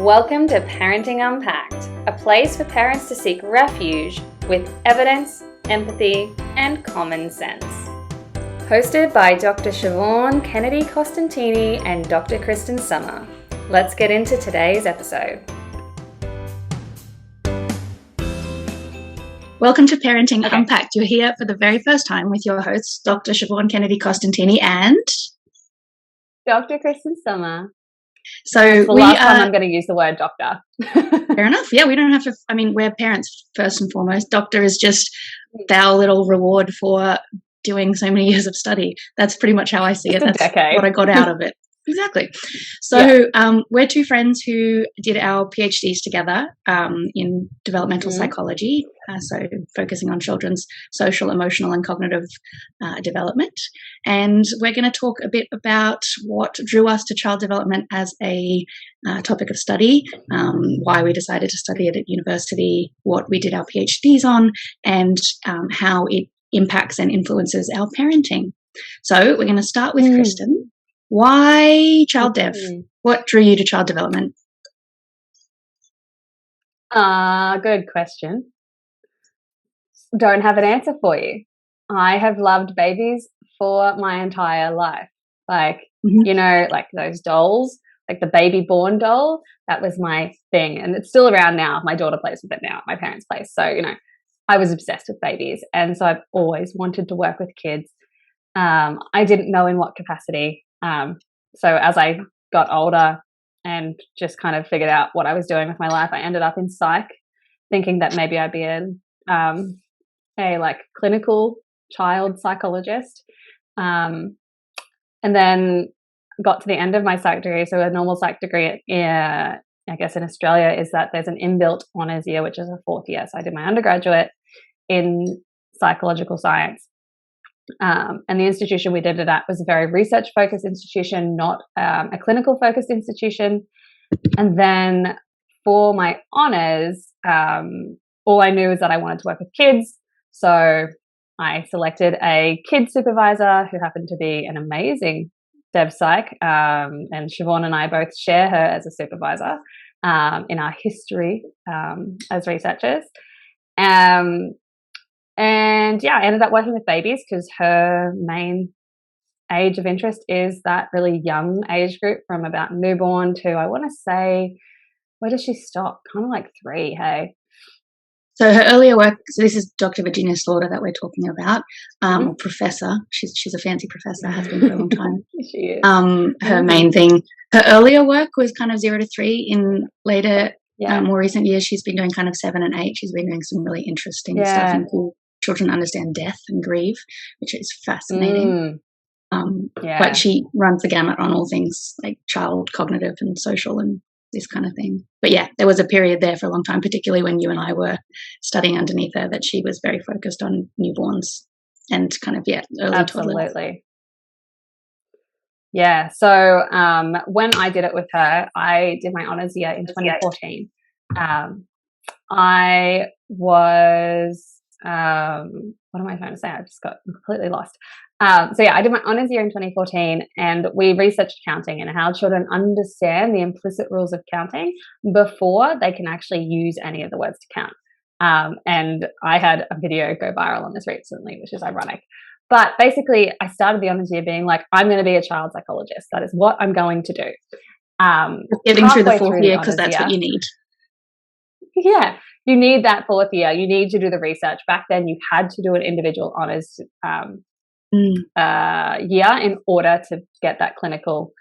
Welcome to Parenting Unpacked, a place for parents to seek refuge with evidence, empathy, and common sense. Hosted by Dr. Siobhan Kennedy-Costantini and Dr. Kristyn Sommer. Let's get into today's episode. Welcome to Parenting Unpacked. You're here for the very first time with your hosts, Dr. Siobhan Kennedy-Costantini and Dr. Kristyn Sommer. So the last time I'm going to use the word doctor. Fair enough. Yeah, we don't have to. I mean, we're parents first and foremost. Doctor is just our little reward for doing so many years of study. That's pretty much how I see it. That's what I got out of it. Exactly. So we're two friends who did our PhDs together in developmental psychology, so focusing on children's social, emotional, and cognitive development. And we're going to talk a bit about what drew us to child development as a topic of study, why we decided to study it at university, what we did our PhDs on, and how it impacts and influences our parenting. So we're going to start with Kristyn. Why child dev? What drew you to child development? Good question. Don't have an answer for you. I have loved babies for my entire life. Like, you know, like those dolls, like the baby born doll, that was my thing. And it's still around now. My daughter plays with it now at my parents' place. So, you know, I was obsessed with babies. And so I've always wanted to work with kids. I didn't know in what capacity. So as I got older and just kind of figured out what I was doing with my life, I ended up in psych, thinking that maybe I'd be a like clinical child psychologist. And then got to the end of my psych degree. So a normal psych degree, I guess in Australia, is that there's an inbuilt honours year, which is a fourth year. So I did my undergraduate in psychological science. And the institution we did it at was a very research-focused institution, not a clinical-focused institution. And then for my honours, all I knew is that I wanted to work with kids. So I selected a kid supervisor who happened to be an amazing dev psych. And Siobhan and I both share her as a supervisor in our history as researchers. And yeah, I ended up working with babies because her main age of interest is that really young age group from about newborn to, I want to say, where does she stop? Kind of like 3, hey? So her earlier work, so this is Dr. Virginia Slaughter that we're talking about, or professor. She's a fancy professor, has been for a long time. She is. Her main thing, her earlier work was kind of 0 to 3. In later, more recent years, she's been doing kind of 7 and 8. She's been doing some really interesting stuff in children understand death and grief, which is fascinating. But she runs the gamut on all things like child cognitive and social and this kind of thing. But yeah, there was a period there for a long time, particularly when you and I were studying underneath her, that she was very focused on newborns and kind of early toddlers. Absolutely. Yeah. So when I did it with her, I did my honours year in 2014. I was what am I trying to say? I just got completely lost. So yeah, I did my honours year in 2014, and we researched counting and how children understand the implicit rules of counting before they can actually use any of the words to count. And I had a video go viral on this recently, which is ironic. But basically, I started the honours year being like, I'm going to be a child psychologist. That is what I'm going to do. Getting through the 4th year because that's what you need. Yeah. You need that 4th year. You need to do the research. Back then, you had to do an individual honours year in order to get that clinical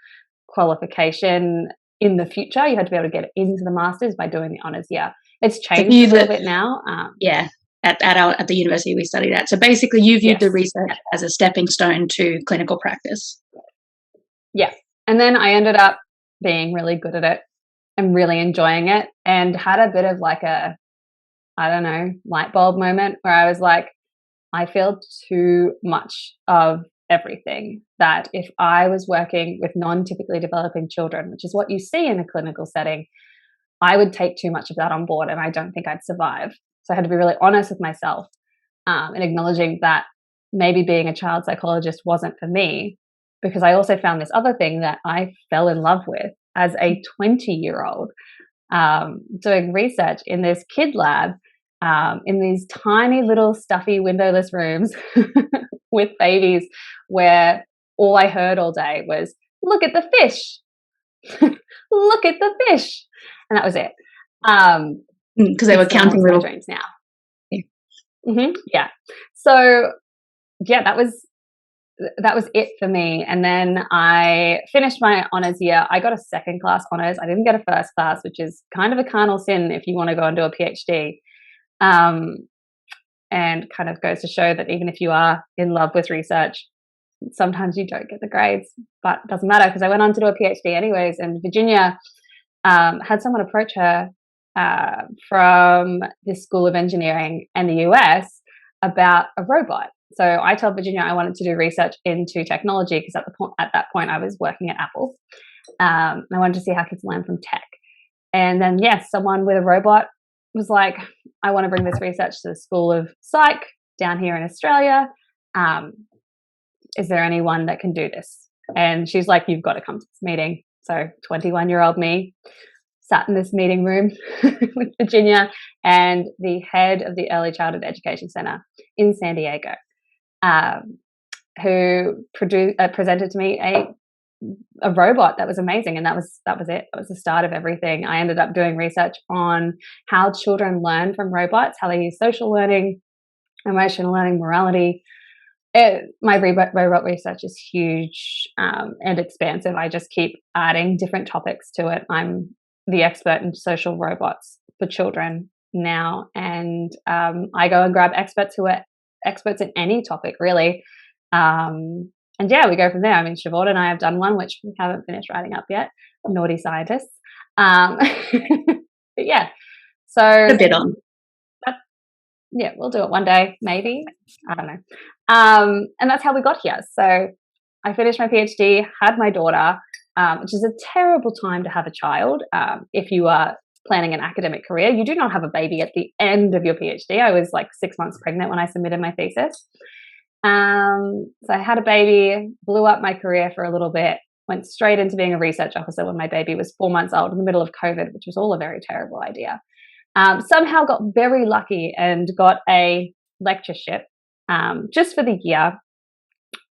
qualification in the future. You had to be able to get into the masters by doing the honours year. It's changed a little bit now. At the university we studied at. So basically, you viewed the research as a stepping stone to clinical practice. Yeah, and then I ended up being really good at it and really enjoying it, and had a bit of like a, I don't know, light bulb moment where I was like, I feel too much of everything, that if I was working with non-typically developing children, which is what you see in a clinical setting, I would take too much of that on board and I don't think I'd survive. So I had to be really honest with myself and acknowledging that maybe being a child psychologist wasn't for me, because I also found this other thing that I fell in love with as a 20-year-old. doing research in this kid lab, in these tiny little stuffy windowless rooms with babies, where all I heard all day was, look at the fish. Look at the fish. And that was it. Because they were counting little dreams now. Yeah. So yeah, that was it for me. And then I finished my honours year. I got a second class honours. I didn't get a first class, which is kind of a carnal sin if you want to go and do a PhD. And kind of goes to show that even if you are in love with research, sometimes you don't get the grades, but it doesn't matter, because I went on to do a PhD anyways. And Virginia had someone approach her from the School of Engineering in the US about a robot. So I told Virginia I wanted to do research into technology, because at that point I was working at Apple. I wanted to see how kids learn from tech. And then, yes, someone with a robot was like, I want to bring this research to the School of Psych down here in Australia. Is there anyone that can do this? And she's like, you've got to come to this meeting. So 21-year-old me sat in this meeting room with Virginia and the head of the Early Childhood Education Center in San Diego, who presented to me a robot that was amazing. And that was it. That was the start of everything. I ended up doing research on how children learn from robots, how they use social learning, emotional learning, morality. My robot research is huge and expansive. I just keep adding different topics to it. I'm the expert in social robots for children now, and I go and grab experts who are experts in any topic, really. And yeah, we go from there. I mean, Siobhan and I have done one, which we haven't finished writing up yet. Naughty scientists. But yeah, so a bit on. Yeah, we'll do it one day, maybe. I don't know. And that's how we got here. So I finished my PhD, had my daughter, which is a terrible time to have a child. If you are planning an academic career, you do not have a baby at the end of your PhD. I was like 6 months pregnant when I submitted my thesis. So I had a baby, blew up my career for a little bit, went straight into being a research officer when my baby was 4 months old in the middle of COVID, which was all a very terrible idea. Somehow got very lucky and got a lectureship just for the year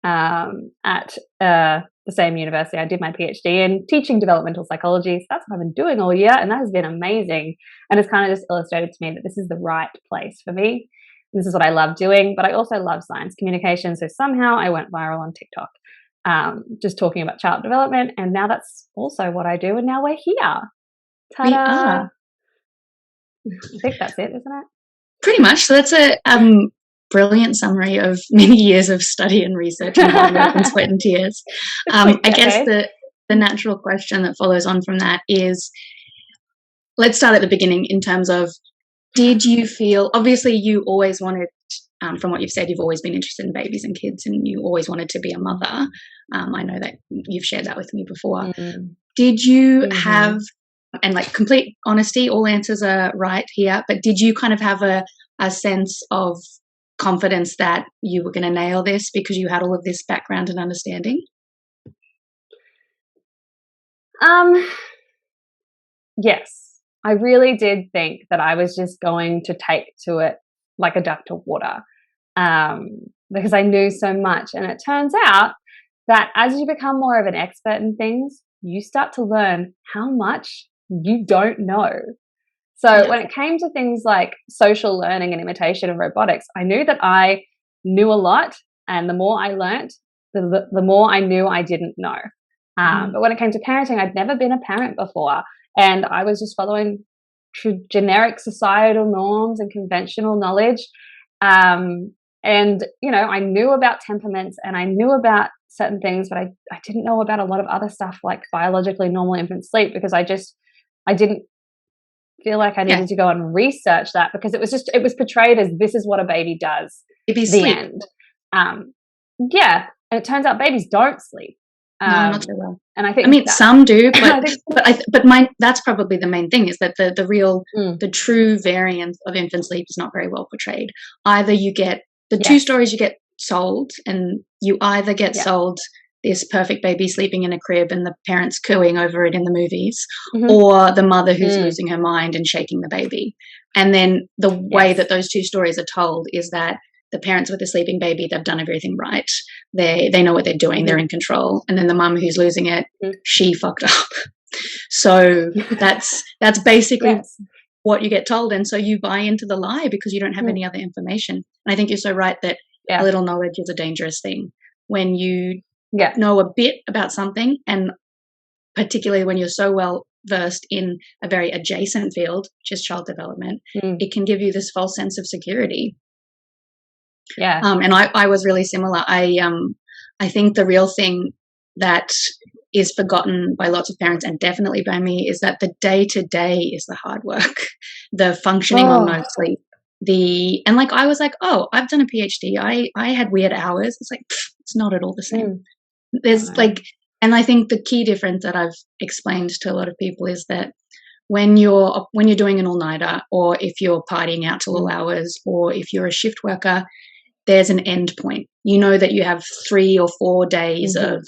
at the same university. I did my PhD in teaching developmental psychology. So that's what I've been doing all year, and that has been amazing. And it's kind of just illustrated to me that this is the right place for me. This is what I love doing, but I also love science communication. So somehow I went viral on TikTok, just talking about child development, and now that's also what I do. And now we're here. Ta-da! We are. I think that's it, isn't it? Pretty much. So that's a brilliant summary of many years of study and research and hard work and sweat and tears. I guess the natural question that follows on from that is, let's start at the beginning in terms of, did you feel, obviously you always wanted, from what you've said, you've always been interested in babies and kids, and you always wanted to be a mother. I know that you've shared that with me before. Mm-hmm. Did you have, and like complete honesty, all answers are right here, but did you kind of have a sense of confidence that you were going to nail this because you had all of this background and understanding? Yes, I really did think that I was just going to take to it like a duck to water, because I knew so much. And it turns out that as you become more of an expert in things, you start to learn how much you don't know. So when it came to things like social learning and imitation and robotics, I knew that I knew a lot, and the more I learnt, the more I knew I didn't know. But when it came to parenting, I'd never been a parent before, and I was just following generic societal norms and conventional knowledge. And, you know, I knew about temperaments and I knew about certain things, but I didn't know about a lot of other stuff like biologically normal infant sleep, because I didn't feel like I needed to go and research that, because it was portrayed as this is what a baby does. Babies the sleep. End. And it turns out babies don't sleep. No, not so well. And I think some do, but that's probably the main thing, is that the real, the true variance of infant sleep is not very well portrayed. Either you get the two stories you get sold, and you either get sold this perfect baby sleeping in a crib and the parents cooing over it in the movies, or the mother who's losing her mind and shaking the baby. And then the way that those two stories are told is that the parents with the sleeping baby, they've done everything right. They know what they're doing. They're in control. And then the mum who's losing it, she fucked up. So that's basically what you get told. And so you buy into the lie because you don't have any other information. And I think you're so right that a little knowledge is a dangerous thing. When you know a bit about something, and particularly when you're so well versed in a very adjacent field, which is child development, it can give you this false sense of security. Yeah. And I was really similar. I think the real thing that is forgotten by lots of parents, and definitely by me, is that the day-to-day is the hard work, the functioning on no sleep. And like, I was like, oh, I've done a PhD. I had weird hours. It's like, it's not at all the same. There's like, and I think the key difference that I've explained to a lot of people is that when you're doing an all-nighter, or if you're partying out till all hours, or if you're a shift worker, there's an end point. You know that you have 3 or 4 days of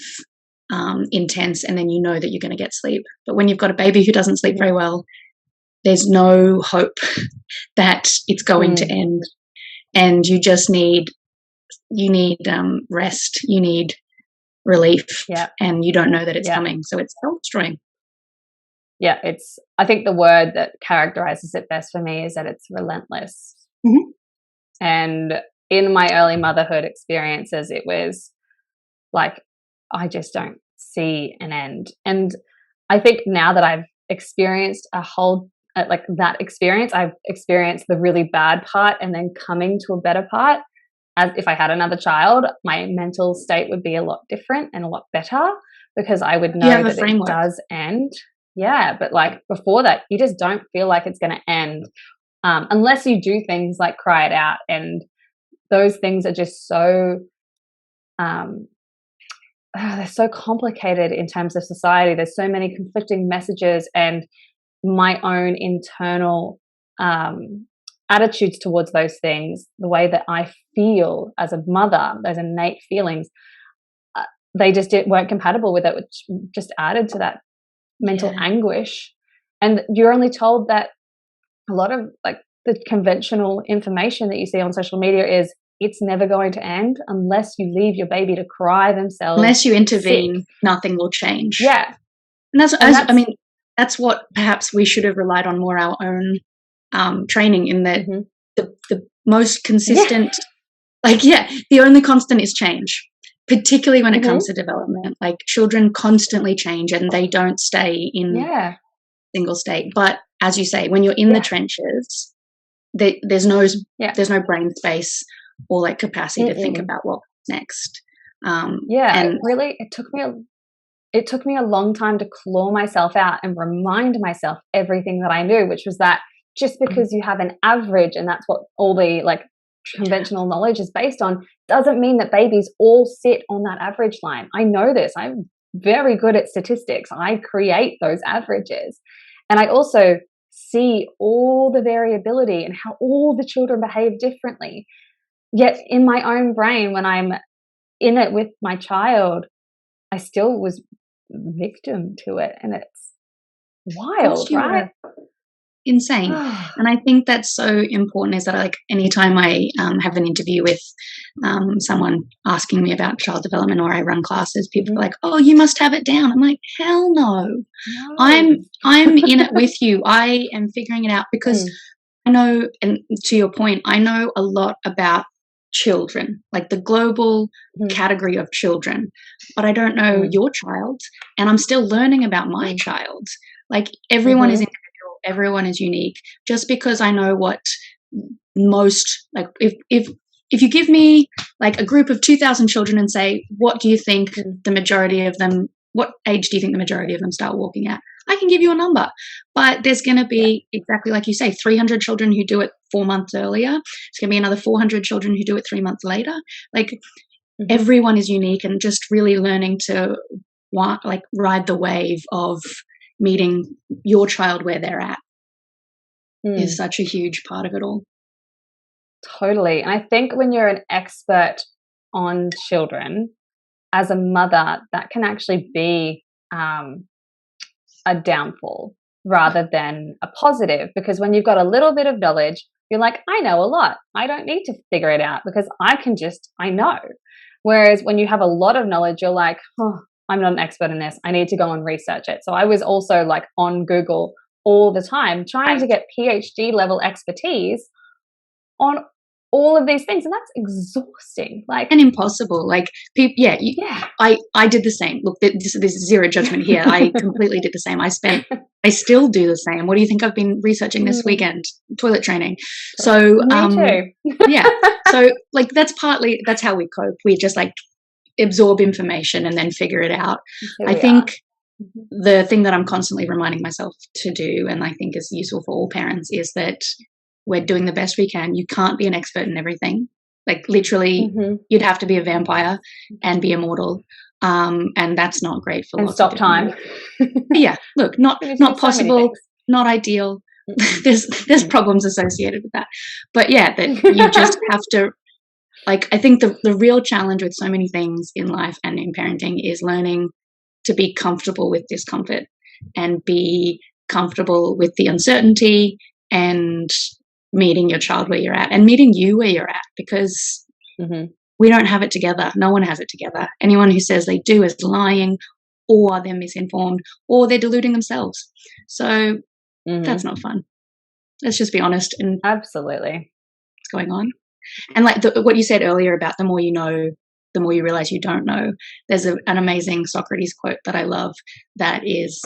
intense, and then you know that you're going to get sleep. But when you've got a baby who doesn't sleep very well, there's no hope that it's going to end. And you just need rest. You need relief, and you don't know that it's coming. So it's self-destroying. Yeah, I think the word that characterizes it best for me is that it's relentless. And in my early motherhood experiences, it was like, I just don't see an end. And I think now that I've experienced that experience, I've experienced the really bad part and then coming to a better part. As if I had another child, my mental state would be a lot different and a lot better, because I would know that it does end. Yeah, but like before that, you just don't feel like it's going to end unless you do things like cry it out. And those things are just so they're so complicated in terms of society. There's so many conflicting messages, and my own internal attitudes towards those things, the way that I feel as a mother, those innate feelings, they just weren't compatible with it, which just added to that mental anguish. And you're only told that a lot of like the conventional information that you see on social media is it's never going to end unless you leave your baby to cry themselves. Unless you intervene, nothing will change. Yeah. And that's what perhaps we should have relied on more, our own training, in that the most consistent, the only constant is change, particularly when it comes to development. Like, children constantly change and they don't stay in a single state. But as you say, when you're in the trenches, there's no brain space or like capacity to think about what's next. And really, it took me a long time to claw myself out and remind myself everything that I knew, which was that just because you have an average, and that's what all the like conventional knowledge is based on, doesn't mean that babies all sit on that average line. I know this. I'm very good at statistics. I create those averages. And I also see all the variability and how all the children behave differently. Yet in my own brain, when I'm in it with my child, I still was victim to it. And it's wild, right? Insane. And I think that's so important, is that like anytime I have an interview with someone asking me about child development, or I run classes, people are like, oh, you must have it down. I'm like, hell no. I'm in it with you. I am figuring it out, because I know, and to your point, I know a lot about children, like the global category of children, but I don't know your child, and I'm still learning about my child. Like, everyone is individual, everyone is unique. Just because I know what most, like, if you give me like a group of 2,000 children and say, what do you think the majority of them, what age do you think the majority of them start walking at? I can give you a number, but there's going to be, exactly like you say, 300 children who do it 4 months earlier. It's going to be another 400 children who do it 3 months later. Like, everyone is unique, and just really learning to ride the wave of meeting your child where they're at is such a huge part of it all. Totally. And I think when you're an expert on children, as a mother, that can actually be a downfall rather than a positive, because when you've got a little bit of knowledge, you're like, I know a lot. I don't need to figure it out because I know. Whereas when you have a lot of knowledge, you're like, oh, I'm not an expert in this. I need to go and research it. So I was also like on Google all the time trying to get PhD level expertise on all of these things, and that's exhausting, like, and impossible. Like, I did the same. Look, this is zero judgment here. I completely did the same. I still do the same. What do you think I've been researching this weekend? Toilet training. So me too. Yeah. So like that's how we cope. We just like absorb information and then figure it out. I think the thing that I'm constantly reminding myself to do, and I think is useful for all parents, is that we're doing the best we can. You can't be an expert in everything. Like literally, you'd have to be a vampire and be immortal. And that's not great for lots stop of time. Yeah, look, not possible, not ideal. There's problems associated with that. But yeah, that you just have to, like, I think the real challenge with so many things in life and in parenting is learning to be comfortable with discomfort and be comfortable with the uncertainty and meeting your child where you're at and meeting you where you're at, because we don't have it together. No one has it together. Anyone who says they do is lying, or they're misinformed, or they're deluding themselves. So that's not fun. Let's just be honest. And absolutely, what's going on. And like what you said earlier about the more you know, the more you realize you don't know. There's an amazing Socrates quote that I love that is,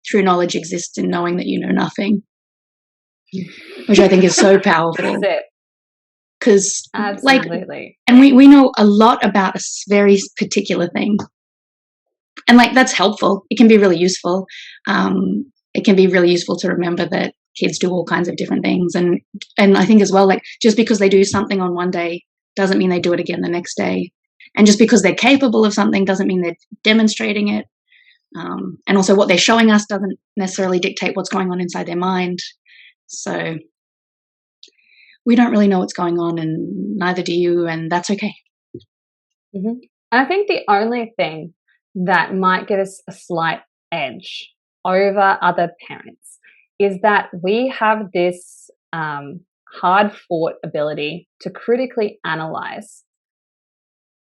true knowledge exists in knowing that you know nothing, which I think is so powerful. That's it. Because absolutely. Like, and we know a lot about a very particular thing. And like, that's helpful. It can be really useful. It can be really useful to remember that kids do all kinds of different things. And I think as well, like, just because they do something on one day doesn't mean they do it again the next day. And just because they're capable of something doesn't mean they're demonstrating it. And also what they're showing us doesn't necessarily dictate what's going on inside their mind. So we don't really know what's going on, and neither do you, and that's okay. And I think the only thing that might give us a slight edge over other parents is that we have this hard-fought ability to critically analyze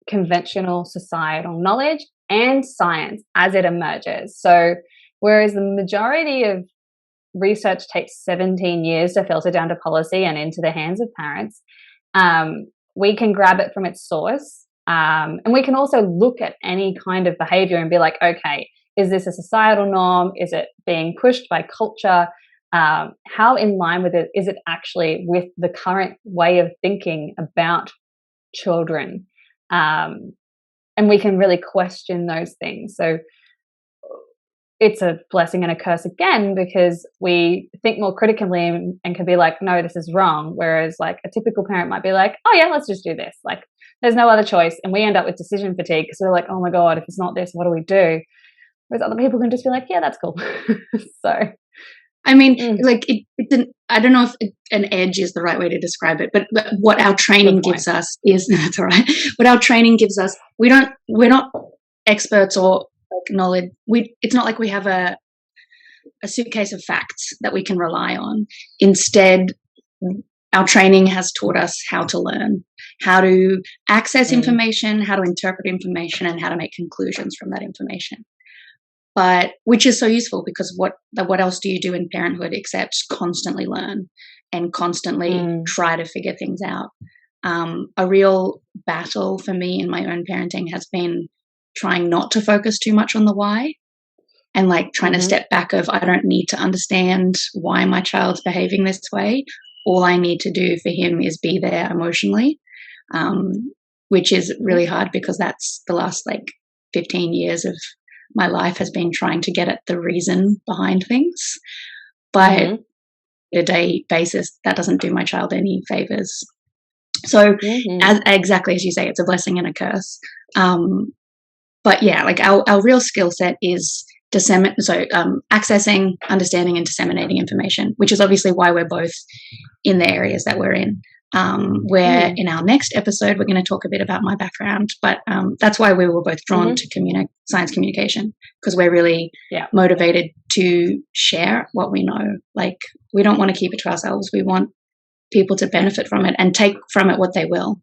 conventional societal knowledge and science as it emerges. So whereas the majority of research takes 17 years to filter down to policy and into the hands of parents, we can grab it from its source. And we can also look at any kind of behavior and be like, okay, is this a societal norm? Is it being pushed by culture? How in line with it is it actually with the current way of thinking about children? And we can really question those things. So it's a blessing and a curse again, because we think more critically and can be like, no, this is wrong. Whereas like a typical parent might be like, oh yeah, let's just do this. Like there's no other choice. And we end up with decision fatigue because we're like, oh my God, if it's not this, what do we do? Whereas other people can just be like, yeah, that's cool. So, I mean, like it didn't, I don't know if an edge is the right way to describe it, but what our training gives us is, that's all right. What our training gives us, we're not experts or knowledge. It's not like we have a suitcase of facts that we can rely on. Instead, our training has taught us how to learn, how to access information, how to interpret information, and how to make conclusions from that information. But which is so useful, because what else do you do in parenthood except constantly learn and constantly try to figure things out? A real battle for me in my own parenting has been trying not to focus too much on the why, and like trying to step back of, I don't need to understand why my child's behaving this way. All I need to do for him is be there emotionally, which is really hard, because that's the last like 15 years of my life has been trying to get at the reason behind things. But day-to-day basis, that doesn't do my child any favors. So exactly as you say, it's a blessing and a curse. But yeah, like our real skill set is accessing, understanding, and disseminating information, which is obviously why we're both in the areas that we're in. where in our next episode, we're going to talk a bit about my background. But that's why we were both drawn to science communication, because we're really motivated to share what we know. Like, we don't want to keep it to ourselves. We want people to benefit from it and take from it what they will.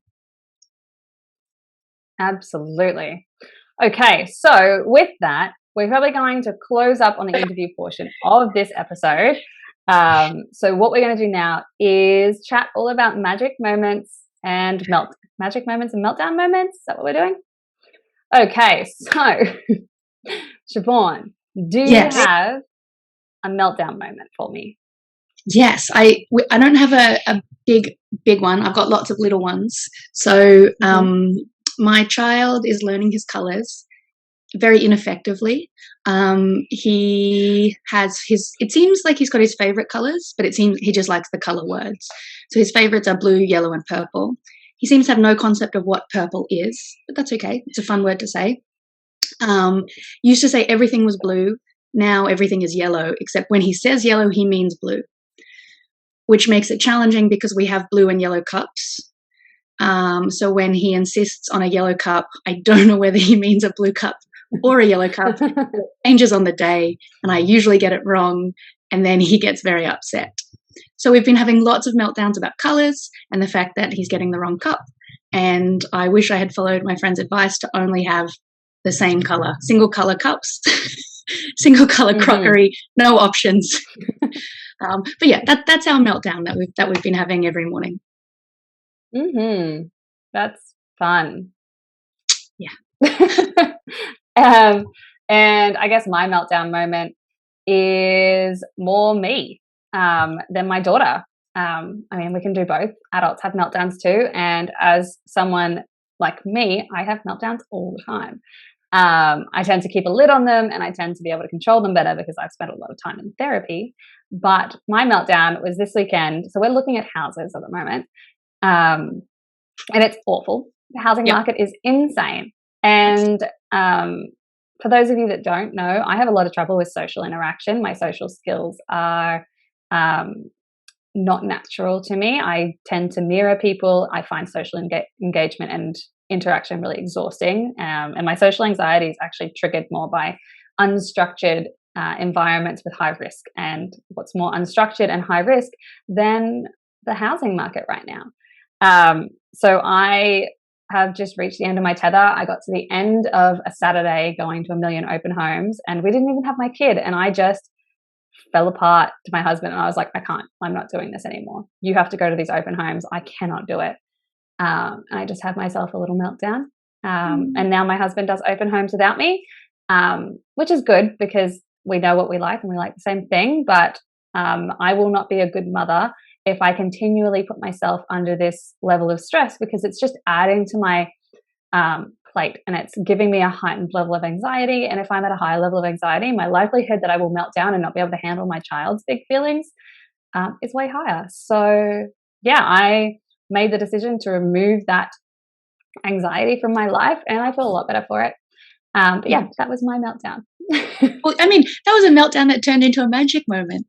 Absolutely. Okay, so with that, we're probably going to close up on the interview portion of this episode. So what we're going to do now is chat all about magic moments and meltdown moments. Is that what we're doing? Okay, so Siobhan, do you have a meltdown moment for me? Yes, I don't have a big one. I've got lots of little ones. So my child is learning his colors very ineffectively. He has it seems like he's got his favorite colors, but it seems he just likes the color words. So his favorites are blue, yellow, and purple. He seems to have no concept of what purple is, but that's okay. It's a fun word to say. Used to say everything was blue. Now everything is yellow, except when he says yellow, he means blue, which makes it challenging because we have blue and yellow cups. So when he insists on a yellow cup, I don't know whether he means a blue cup or a yellow cup. It changes on the day, and I usually get it wrong, and then he gets very upset. So we've been having lots of meltdowns about colors and the fact that he's getting the wrong cup. And I wish I had followed my friend's advice to only have the same color, single color cups, single color crockery, no options. But yeah, that's our meltdown that we've been having every morning. That's fun. Yeah. And I guess my meltdown moment is more me than my daughter. I mean, we can do both. Adults have meltdowns too. And as someone like me, I have meltdowns all the time. I tend to keep a lid on them, and I tend to be able to control them better because I've spent a lot of time in therapy. But my meltdown was this weekend. So we're looking at houses at the moment. And it's awful. The housing market is insane. And for those of you that don't know, I have a lot of trouble with social interaction. My social skills are not natural to me. I tend to mirror people. I find social engagement and interaction really exhausting. And my social anxiety is actually triggered more by unstructured environments with high risk. And what's more unstructured and high risk than the housing market right now? So I have just reached the end of my tether. I got to the end of a Saturday going to 1 million open homes, and we didn't even have my kid. And I just fell apart to my husband, and I was like, I'm not doing this anymore. You have to go to these open homes. I cannot do it. And I just had myself a little meltdown. And now my husband does open homes without me, which is good because we know what we like and we like the same thing. But I will not be a good mother if I continually put myself under this level of stress, because it's just adding to my plate, and it's giving me a heightened level of anxiety. And if I'm at a high level of anxiety, my likelihood that I will melt down and not be able to handle my child's big feelings is way higher. So yeah, I made the decision to remove that anxiety from my life, and I feel a lot better for it. But yeah, that was my meltdown. Well, I mean, that was a meltdown that turned into a magic moment.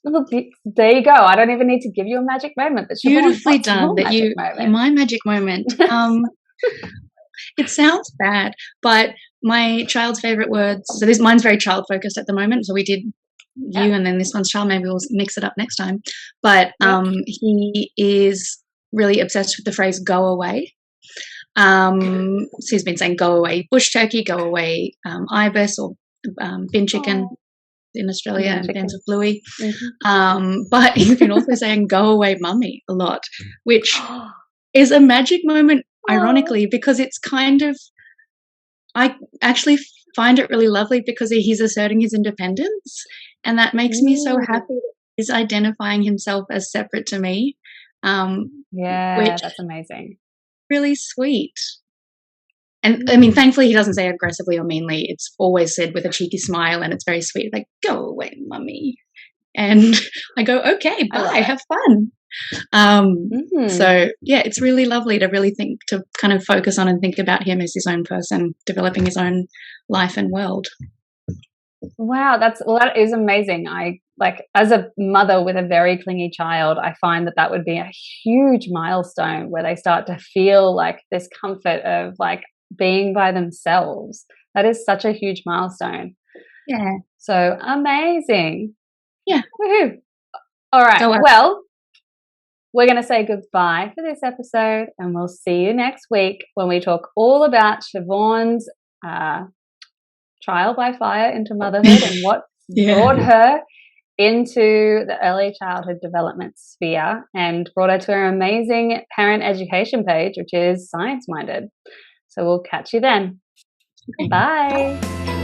Well, there you go. I don't even need to give you a magic moment. But beautifully done. My magic moment. It sounds bad, but my child's favorite words. So mine's very child focused at the moment. So we did you, and then this one's child. Maybe we'll mix it up next time. But he is really obsessed with the phrase "go away." So he's been saying "go away bush turkey," "go away ibis," or bin chicken. In Australia and Bands of Bluey. But he's been also saying "go away mummy" a lot, which is a magic moment, ironically, because it's kind of, I actually find it really lovely because he's asserting his independence, and that makes me so happy that he's identifying himself as separate to me. Which that's amazing. Really sweet. And I mean, thankfully, he doesn't say aggressively or meanly. It's always said with a cheeky smile, and it's very sweet. Like, "Go away, mummy." And I go, "Okay, bye, have fun." So yeah, it's really lovely to really to kind of focus on and think about him as his own person, developing his own life and world. Wow, that is amazing. I like as a mother with a very clingy child, I find that would be a huge milestone where they start to feel like this comfort of like being by themselves. That is such a huge milestone. Yeah. So amazing. Yeah. Woohoo. All right. Well, we're going to say goodbye for this episode, and we'll see you next week when we talk all about Siobhan's trial by fire into motherhood and what brought her into the early childhood development sphere and brought her to her amazing parent education page, which is science-minded. So we'll catch you then. Okay. Bye.